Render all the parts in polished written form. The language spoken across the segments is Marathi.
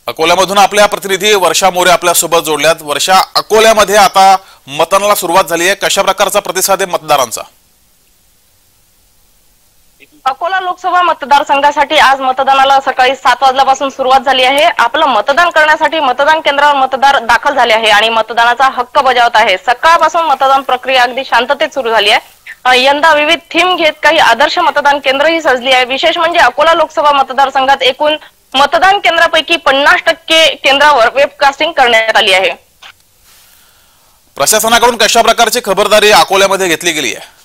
अकोल्यामधून आपल्या प्रतिनिधी वर्षा मोरे आपल्या सोबत जोडल्यात। वर्षा, अकोल्यामध्ये आता मतदानाला सुरुवात झाली आहे, कशा प्रकारचा प्रतिसाद आहे मतदारांचा? अकोला लोकसभा मतदारसंघासाठी आज मतदानाला सकाळी 7 वाजल्यापासून सुरुवात झाली आहे। आपलं मतदान करण्यासाठी मतदान केंद्रावर मतदार दाखल झाले आहे आणि मतदानाचा हक्क बजावत आहे। सकाळपासून मतदान प्रक्रिया अगदी शांततेत सुरू झाली आहे। यंदा विविध थीम घेत काही आदर्श मतदान केंद्रही सजली आहे। विशेष म्हणजे अकोला लोकसभा मतदारसंघात एकूण मतदान केंद्रापैकी 50% केंद्रावर वेबकास्टिंग करण्यात आली आहे। प्रशासनाकडून कशा प्रकारची खबरदारी अकोल्यामध्ये घेतली गेली आहे?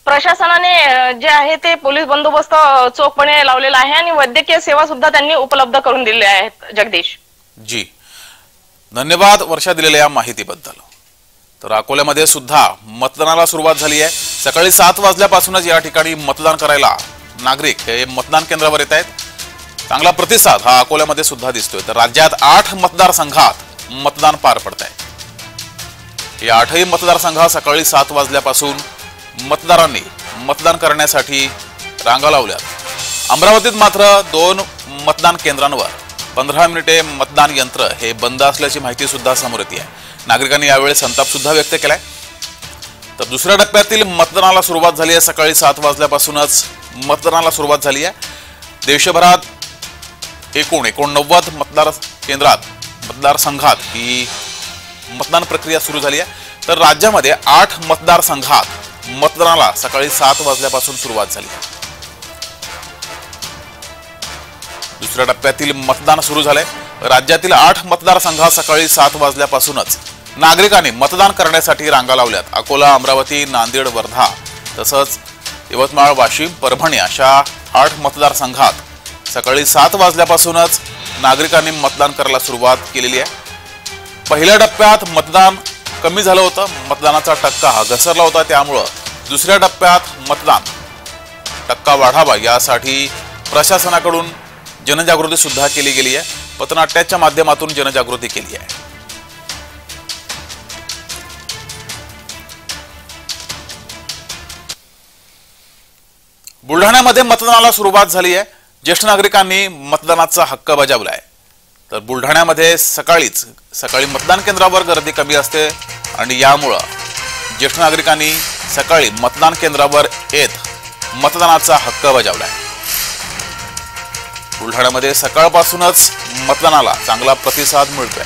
प्रशासनाने जे आहे ते पोलीस बंदोबस्त चोखपणे लावलेला आहे आणि वैद्यकीय सेवा सुद्धा त्यांनी उपलब्ध करून दिलेल्या आहेत। जगदीश जी, धन्यवाद वर्षा दिलेल्या या माहितीबद्दल। तर अकोल्यामध्ये सुद्धा मतदानाला सुरुवात झाली आहे। सकाळी 7 वाजल्यापासूनच या ठिकाणी मतदान करायला नागरिक हे मतदान केंद्रावर येत आहेत। चांगला प्रतिसाद हा अकोल्यामध्ये सुद्धा दिसतोय। तर राज्यात 8 मतदारसंघात मतदान पार पडत आहे। या 8ही मतदारसंघात सकाळी 7 वाजल्यापासून मतदारांनी मतदान करण्यासाठी रांगा लावल्यात। अमरावतीत मात्र 2 मतदान केंद्रांवर 15 मिनिटे मतदान यंत्र हे बंद असल्याची माहिती सुद्धा समोर येते आहे। नागरिकांनी यावेळी संताप सुद्धा व्यक्त केलाय। तर दुसऱ्या टप्प्यातील मतदानाला सुरुवात झाली आहे। सकाळी 7 वाजल्यापासूनच मतदानाला सुरुवात झाली आहे। देशभरात एकूण 89 मतदार केंद्रात मतदारसंघात ही मतदान प्रक्रिया सुरू झाली आहे। तर राज्यामध्ये 8 मतदारसंघात मतदानाला सकाळी 7 वाजल्यापासून सुरुवात झाली आहे। दुसऱ्या टप्प्यातील मतदान सुरू झालंय। राज्यातील 8 मतदारसंघात सकाळी 7 वाजल्यापासूनच नागरिकांनी मतदान करण्यासाठी रांगा लावल्यात। अकोला, अमरावती, नांदेड, वर्धा तसंच यवतमाळ, वाशिम, परभणी अशा 8 मतदारसंघात सकाळी 7 वाजल्यापासूनच नागरिकांनी मतदान करायला सुरुवात केलेली आहे। पहिल्या टप्प्यात मतदान कमी झालं होतं, मतदानाचा टक्का हा घसरला होता। त्यामुळे दुसऱ्या टप्प्यात मतदान टक्का वाढावा यासाठी प्रशासनाकडून जनजागृती सुद्धा केली गेली आहे। पथनाट्याच्या माध्यमातून जनजागृती केली आहे। बुलढाण्यामध्ये मतदानाला सुरुवात झाली आहे। ज्येष्ठ नागरिकांनी मतदानाचा हक्क बजावलाय। तर बुलढाण्यामध्ये सकाळी मतदान केंद्रावर गर्दी कमी असते आणि यामुळे ज्येष्ठ नागरिकांनी सकाळी मतदान केंद्रावर येत मतदानाचा हक्क बजावलाय। बुलढाण्यामध्ये सकाळपासूनच मतदानाला चांगला प्रतिसाद मिळतोय।